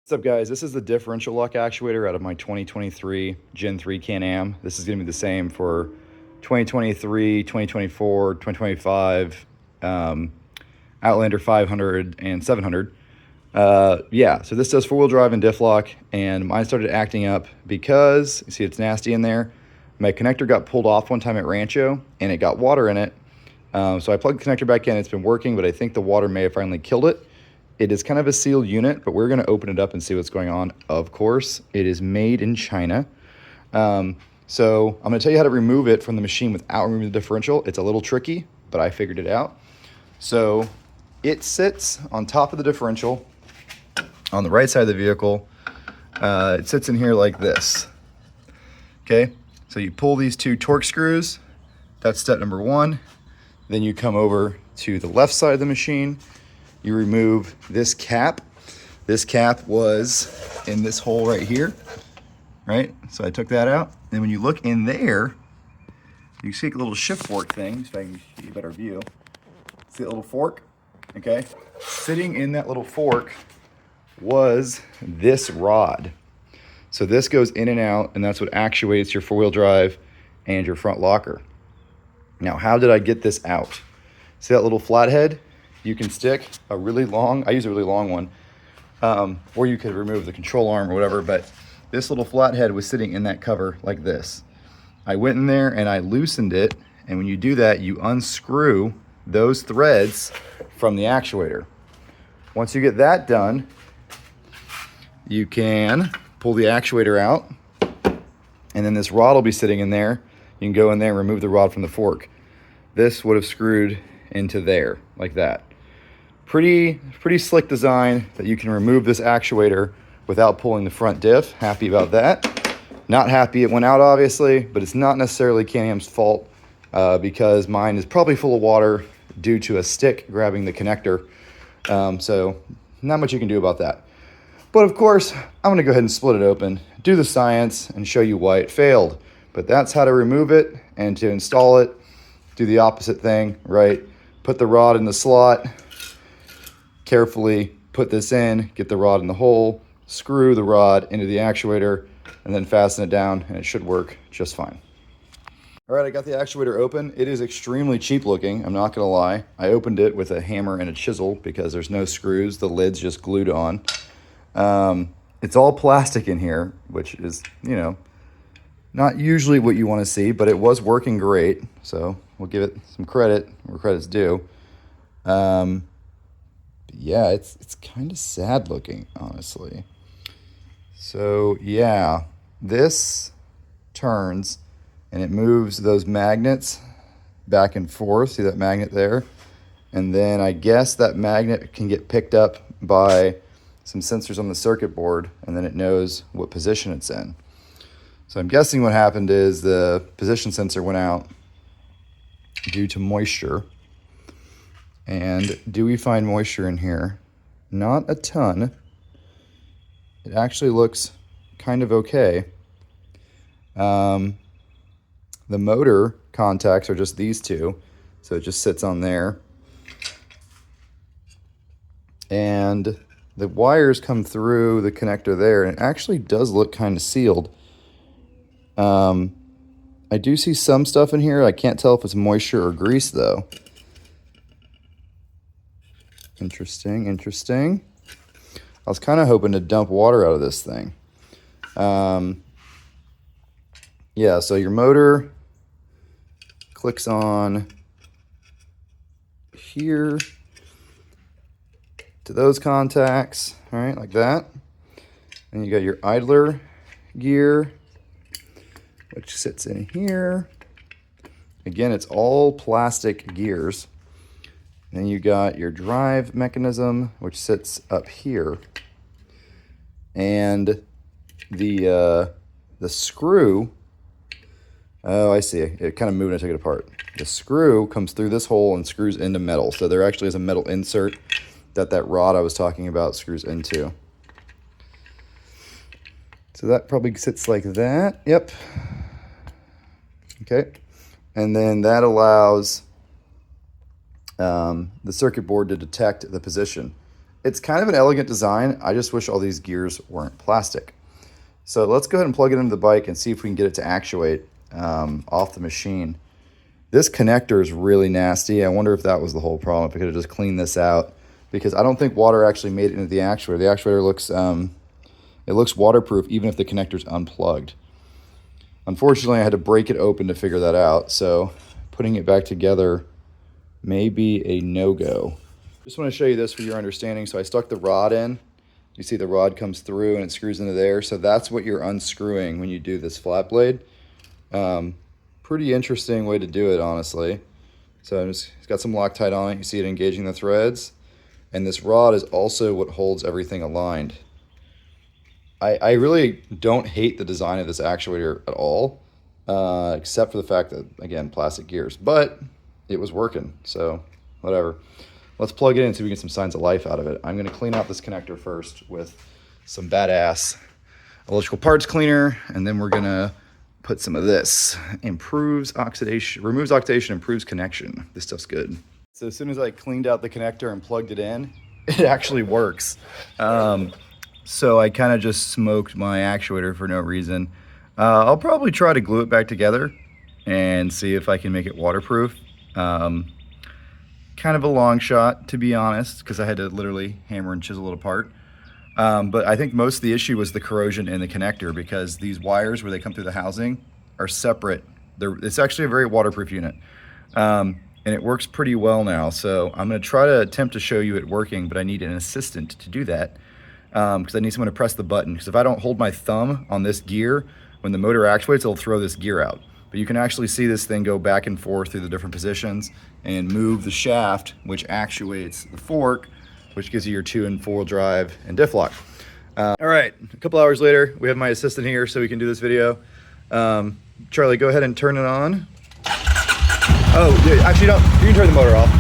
What's up, guys? This is the differential lock actuator out of my 2023 Gen 3 Can-Am. This is going to be the same for 2023, 2024, 2025, Outlander 500 and 700. Yeah, so this does four-wheel drive and diff lock, and mine started acting up because, you see it's nasty in there. My connector got pulled off one time at Rancho, and it got water in it. So I plugged the connector back in. It's been working, but I think the water may have finally killed it. It is kind of a sealed unit, but we're going to open it up and see what's going on. Of course, it is made in China. So I'm going to tell you how to remove it from the machine without removing the differential. It's a little tricky, but I figured it out. So it sits on top of the differential on the right side of the vehicle. It sits in here like this. Okay, so you pull these two torque screws. That's step number one. Then you come over to the left side of the machine. You remove this cap. This cap was in this hole right here, right? So I took that out. And when you look in there, you see a little shift fork thing, if I can get you a better view. See that little fork? Okay. Sitting in that little fork was this rod. So this goes in and out, and that's what actuates your four-wheel drive and your front locker. Now, how did I get this out? See that little flathead? You can stick a really long, I use a really long one, or you could remove the control arm or whatever, but this little flathead was sitting in that cover like this. I went in there and I loosened it, and when you do that, you unscrew those threads from the actuator. Once you get that done, you can pull the actuator out, and then this rod will be sitting in there. You can go in there and remove the rod from the fork. This would have screwed into there like that. Pretty slick design that you can remove this actuator without pulling the front diff. Happy about that. Not happy it went out, obviously, but it's not necessarily Can-Am's fault because mine is probably full of water due to a stick grabbing the connector. So not much you can do about that. But of course, I'm gonna go ahead and split it open, do the science, and show you why it failed. But that's how to remove it, and to install it, do the opposite thing, right? Put the rod in the slot, carefully put this in, get the rod in the hole, screw the rod into the actuator, and then fasten it down, and it should work just fine. All right, I got the actuator open. It is extremely cheap looking, I'm not gonna lie. I opened it with a hammer and a chisel because there's no screws, the lid's just glued on. It's all plastic in here, which is, you know, not usually what you wanna see, but it was working great, so we'll give it some credit where credit's due. Yeah, it's kind of sad looking, honestly. So yeah, this turns and it moves those magnets back and forth. See that magnet there? And then I guess that magnet can get picked up by some sensors on the circuit board, and then it knows what position it's in. So I'm guessing what happened is the position sensor went out due to moisture. And do we find moisture in here? Not a ton. It actually looks kind of okay. The motor contacts are just these two, so it just sits on there. And the wires come through the connector there, and it actually does look kind of sealed. I do see some stuff in here. I can't tell if it's moisture or grease, though. Interesting, interesting. I was kind of hoping to dump water out of this thing. Yeah, so your motor clicks on here to those contacts, all right, like that. And you got your idler gear, which sits in here. Again, it's all plastic gears. Then you got your drive mechanism, which sits up here. And the screw, oh, I see. It kind of moved when I took it apart. The screw comes through this hole and screws into metal. So there actually is a metal insert that rod I was talking about screws into. So that probably sits like that. Yep. Okay. And then that allows the circuit board to detect the position. it's kind of an elegant design. I just wish all these gears weren't plastic. So let's go ahead and plug it into the bike and see if we can get it to actuate off the machine. This connector is really nasty. I wonder if that was the whole problem, if I could have just cleaned this out, because I don't think water actually made it into the actuator. The actuator looks, it looks waterproof even if the connector's unplugged. Unfortunately, I had to break it open to figure that out, so putting it back together may be a no-go. Just want to show you this for your understanding. So I stuck the rod in. You see the rod comes through and it screws into there. So that's what you're unscrewing when you do this flat blade. Pretty interesting way to do it, honestly. So it's got some Loctite on it. You see it engaging the threads. And this rod is also what holds everything aligned. I really don't hate the design of this actuator at all, except for the fact that, again, plastic gears. But it was working, so whatever. Let's plug it in so we get some signs of life out of it. I'm gonna clean out this connector first with some badass electrical parts cleaner, and then we're gonna put some of this. Improves oxidation, removes oxidation, improves connection. This stuff's good. So as soon as I cleaned out the connector and plugged it in, it actually works. So I kind of just smoked my actuator for no reason. I'll probably try to glue it back together and see if I can make it waterproof. Kind of a long shot, to be honest, because I had to literally hammer and chisel it apart. But I think most of the issue was the corrosion in the connector, because these wires where they come through the housing are separate. It's actually a very waterproof unit. And it works pretty well now. So I'm gonna try to attempt to show you it working, but I need an assistant to do that, because I need someone to press the button. Because if I don't hold my thumb on this gear, when the motor actuates, it'll throw this gear out. But you can actually see this thing go back and forth through the different positions and move the shaft, which actuates the fork, which gives you your 2- and 4-wheel drive and diff lock. All right, a couple hours later, we have my assistant here so we can do this video. Charlie, go ahead and turn it on. Oh, yeah, actually, no, you can turn the motor off.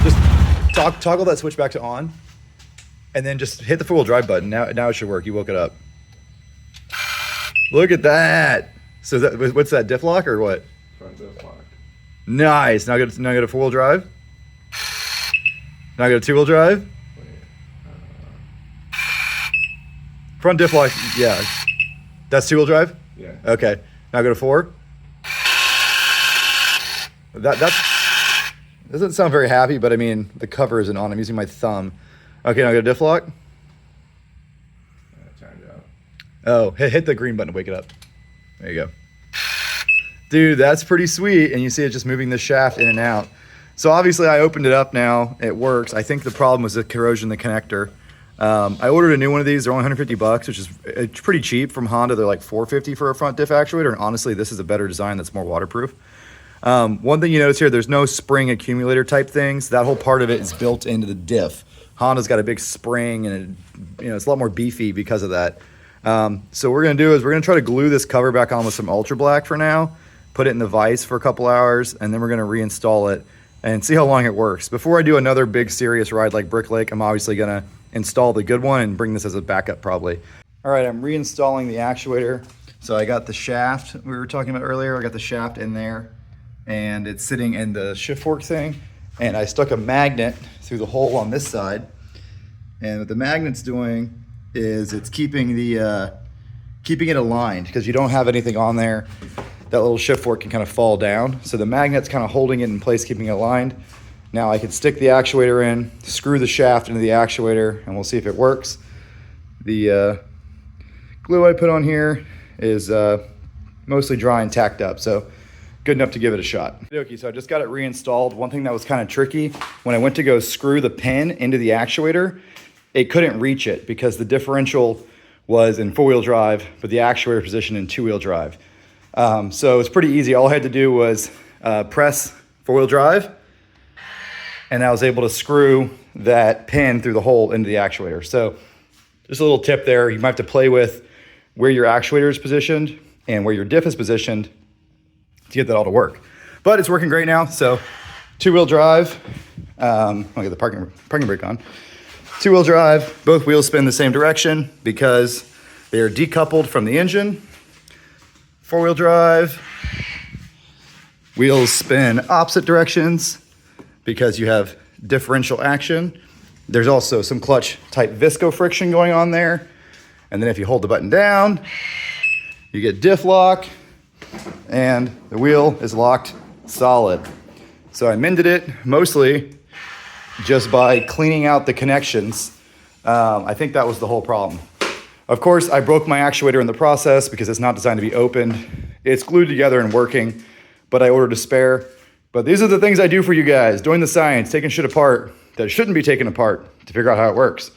Just toggle that switch back to on, and then just hit the 4-wheel drive button. Now it should work. You woke it up. Look at that. So what's that, diff lock or what? Front diff lock. Nice. Now I got a 4-wheel drive. Now I got a 2-wheel drive. Front diff lock, yeah. That's 2-wheel drive? Yeah. Okay. Now I go to 4. That doesn't sound very happy, but I mean, the cover isn't on. I'm using my thumb. Okay, now I go to diff lock. Turned it out. Oh, hit the green button to wake it up. There you go. Dude, that's pretty sweet. And you see it just moving the shaft in and out. So obviously I opened it up now. It works. I think the problem was the corrosion in the connector. I ordered a new one of these. They're only 150 bucks, which is it's pretty cheap. From Honda, they're like 450 for a front diff actuator. And honestly, this is a better design that's more waterproof. One thing you notice here, there's no spring accumulator type things. That whole part of it is built into the diff. Honda's got a big spring, and it's a lot more beefy because of that. So what we're gonna do is we're gonna try to glue this cover back on with some Ultra Black for now, put it in the vise for a couple hours, and then we're gonna reinstall it and see how long it works. Before I do another big serious ride like Brick Lake, I'm obviously gonna install the good one and bring this as a backup probably. All right, I'm reinstalling the actuator. So I got the shaft we were talking about earlier. I got the shaft in there, and it's sitting in the shift fork thing. And I stuck a magnet through the hole on this side. And what the magnet's doing is it's keeping it aligned, because you don't have anything on there. That little shift fork can kind of fall down. So the magnet's kind of holding it in place, keeping it aligned. Now I can stick the actuator in, screw the shaft into the actuator, and we'll see if it works. The glue I put on here is mostly dry and tacked up, so good enough to give it a shot. Okay, so I just got it reinstalled. One thing that was kind of tricky, when I went to go screw the pin into the actuator, it couldn't reach it because the differential was in 4-wheel drive, but the actuator position in 2-wheel drive. So it's pretty easy. All I had to do was press 4-wheel drive, and I was able to screw that pin through the hole into the actuator. So just a little tip there. You might have to play with where your actuator is positioned and where your diff is positioned to get that all to work. But it's working great now. So 2-wheel drive, I'll get the parking brake on. 2-wheel drive, both wheels spin the same direction because they are decoupled from the engine. 4-wheel drive, wheels spin opposite directions because you have differential action. There's also some clutch type visco friction going on there. And then if you hold the button down, you get diff lock, and the wheel is locked solid. So I mended it mostly just by cleaning out the connections. I think that was the whole problem. Of course, I broke my actuator in the process because it's not designed to be opened. It's glued together and working, but I ordered a spare. But these are the things I do for you guys, doing the science, taking shit apart that shouldn't be taken apart to figure out how it works.